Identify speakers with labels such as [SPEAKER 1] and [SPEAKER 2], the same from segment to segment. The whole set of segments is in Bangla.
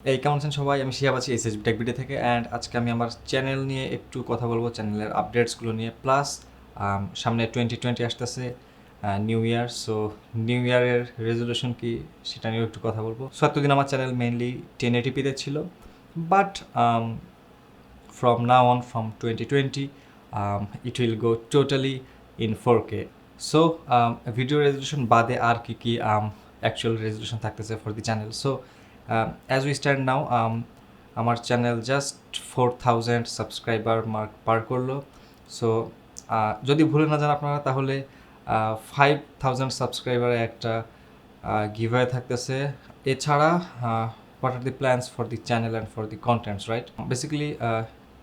[SPEAKER 1] এই কেমন আছেন সবাই? আমি শিহাব আছি SHB টেক ভিডিও থেকে। অ্যান্ড আজকে আমি আমার চ্যানেল নিয়ে একটু কথা বলবো, চ্যানেলের আপডেটসগুলো নিয়ে। প্লাস সামনে 2020 আসতেছে, নিউ ইয়ার। সো নিউ ইয়ারের রেজলিউশন কি সেটা নিয়েও একটু কথা বলবো। সো এতদিন আমার চ্যানেল মেইনলি 1080p-তে ছিল, but from now on, from 2020, it will go totally in 4K. So video resolution বাদে আর কি actual resolution থাকতেছে for the channel. So as we stand now, আমার চ্যানেল জাস্ট 4000 সাবস্ক্রাইবার মার্ক পার করলো। সো যদি ভুলে না যান আপনারা, তাহলে 5000 সাবস্ক্রাইবারে একটা গিভঅ্যাওয়ে থাকতেছে। এছাড়া what are the plans for the channel and for the contents, right? Basically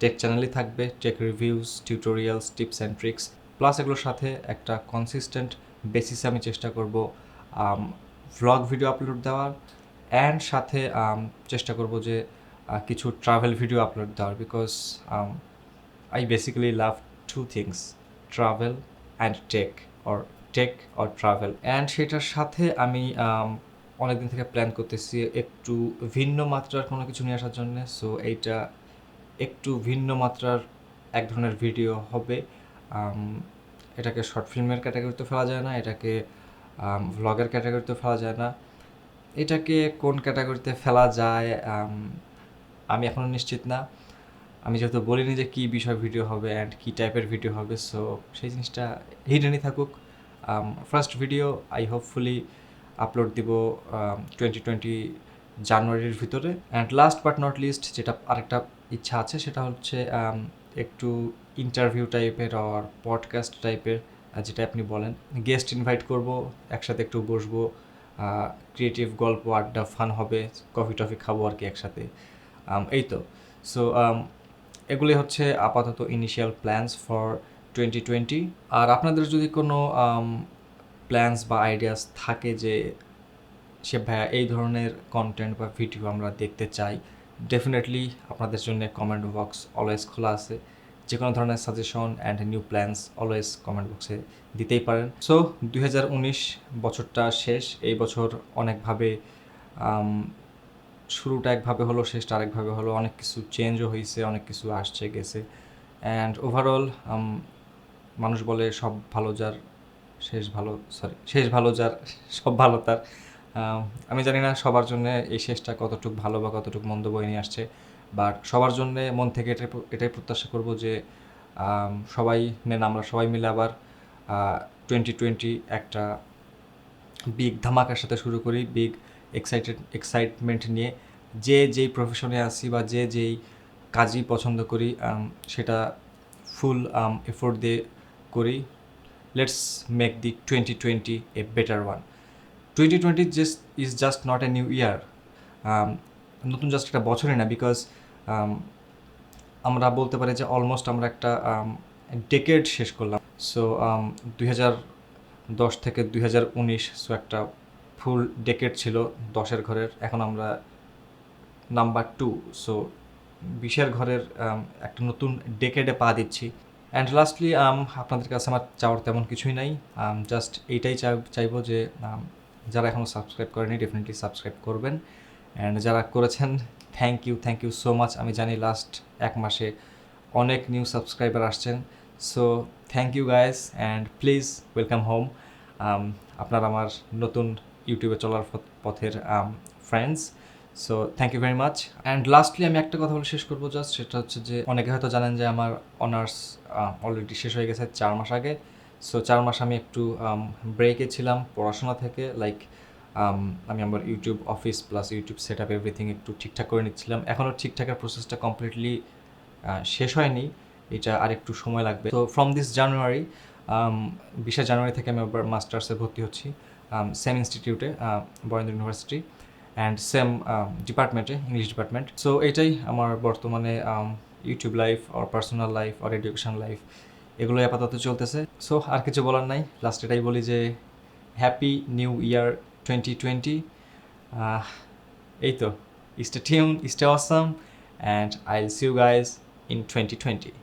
[SPEAKER 1] tech চ্যানেলই থাকবে, tech reviews, tutorials, tips and tricks, plus এগুলোর সাথে একটা কনসিস্টেন্ট বেসিসে আমি চেষ্টা করব ভ্লগ ভিডিও আপলোড দেওয়ার, অ্যান্ড সাথে চেষ্টা করব যে কিছু ট্রাভেল ভিডিও আপলোড দেওয়ার, because I basically love two things, travel and tech or travel. And সেটার সাথে আমি অনেকদিন থেকে প্ল্যান করতেছি একটু ভিন্ন মাত্রার কোনো কিছু নিয়ে আসার জন্য। সো এইটা একটু ভিন্ন মাত্রার এক ধরনের ভিডিও হবে। এটাকে শর্ট ফিল্মের ক্যাটাগরিতে ফেলা যায় না, এটাকে ভ্লগের ক্যাটাগরিতে ফেলা যায় না, এটাকে কোন ক্যাটাগরিতে ফেলা যায় আমি এখনও নিশ্চিত না। আমি যেহেতু বলিনি যে কী বিষয় ভিডিও হবে অ্যান্ড কী টাইপের ভিডিও হবে, সো সেই জিনিসটা হিডেনই থাকুক। First video I hopefully upload দিব 2020 জানুয়ারির ভিতরে। And last but not list, যেটা আরেকটা ইচ্ছা আছে, সেটা হচ্ছে একটু ইন্টারভিউ টাইপের আর পডকাস্ট টাইপের, যেটা আপনি বলেন, গেস্ট ইনভাইট করব, একসাথে একটু বসবো, ক্রিয়েটিভ গল্প, আড্ডা, ফান হবে, কফি টফি খাবো আর কি একসাথে। এই তো। সো এগুলি হচ্ছে আপাতত ইনিশিয়াল প্ল্যানস ফর 2020। আর আপনাদের যদি কোনো প্ল্যানস বা আইডিয়াস থাকে যে সে ভাইয়া এই ধরনের কন্টেন্ট বা ভিডিও আমরা দেখতে চাই, ডেফিনেটলি আপনাদের জন্য কমেন্ট বক্স অলওয়েজ খোলা আছে। যে কোনো ধরনের suggestion and new plans always comment বক্সে দিতেই পারেন। সো 2019 বছরটা শেষ। এই বছর অনেকভাবে শুরুটা একভাবে হলো, শেষটা আরেকভাবে হলো। অনেক কিছু চেঞ্জও হয়েছে, অনেক কিছু আসছে গেছে। অ্যান্ড ওভারঅল মানুষ বলে শেষ ভালো যার সব ভালো তার। আমি জানি না সবার জন্য এই শেষটা কতটুকু ভালো বা কতটুকু মন্দ বয়ে নিয়ে আসছে, বাট সবার জন্যে মন থেকে এটাই প্রত্যাশা করব যে আমরা সবাই মিলে আবার 2020 একটা বিগ ধামাকার সাথে শুরু করি, বিগ এক্সাইটমেন্ট নিয়ে। যেই প্রফেশনে আছি বা যেই কাজই পছন্দ করি, সেটা ফুল এফোর্ট দিয়ে করি। Let's make the 2020 a better one. 2020 is just not a new year, নতুন জাস্ট একটা বছরই না, বিকজ আমরা বলতে পারি যে অলমোস্ট আমরা একটা ডেকেড শেষ করলাম। সো 2010 থেকে 2019, সো একটা ফুল ডেকেড ছিল 10-এর ঘরের। এখন আমরা নাম্বার 2, সো 20-এর ঘরের একটা নতুন ডেকেডে পা দিচ্ছি। অ্যান্ড লাস্টলি আপনাদের কাছে আমার চাওয়ার তেমন কিছুই নাই, জাস্ট এইটাই চাইবো যে যারা এখনও সাবস্ক্রাইব করেনি, ডেফিনেটলি সাবস্ক্রাইব করবেন। অ্যান্ড যারা করেছেন, থ্যাংক ইউ সো মাচ। আমি জানি লাস্ট এক মাসে অনেক নিউ সাবস্ক্রাইবার আসছেন, so thank you guys, and please welcome home. আপনারা আমার নতুন ইউটিউবে চলার পথের friends, so thank you very much. And lastly আমি একটা কথা বলে শেষ করবো, জাস্ট সেটা হচ্ছে যে অনেকে হয়তো জানেন যে আমার অনার্স অলরেডি শেষ হয়ে গেছে 4 মাস আগে। সো 4 মাস আমি একটু ব্রেকে ছিলাম পড়াশোনা থেকে, লাইক আমি আমার YouTube office plus YouTube set up everything একটু ঠিকঠাক করে নিচ্ছিলাম। এখনও ঠিকঠাকের প্রসেসটা কমপ্লিটলি শেষ হয়নি, এটা আরেকটু সময় লাগবে। তো ফ্রম দিস জানুয়ারি, 20 জানুয়ারি থেকে আমি আবার মাস্টার্সে ভর্তি হচ্ছি, সেম ইনস্টিটিউটে, বরেন্দ্র ইউনিভার্সিটি, অ্যান্ড সেম ডিপার্টমেন্টে, ইংলিশ ডিপার্টমেন্ট। সো এটাই আমার বর্তমানে YouTube life or personal life or education life, এগুলোই আপাতত চলতেছে। সো আর কিছু বলার নাই, লাস্ট এটাই বলি যে হ্যাপি নিউ ইয়ার 2020। এই তো, stay tune, stay awesome, and I'll see you guys in 2020.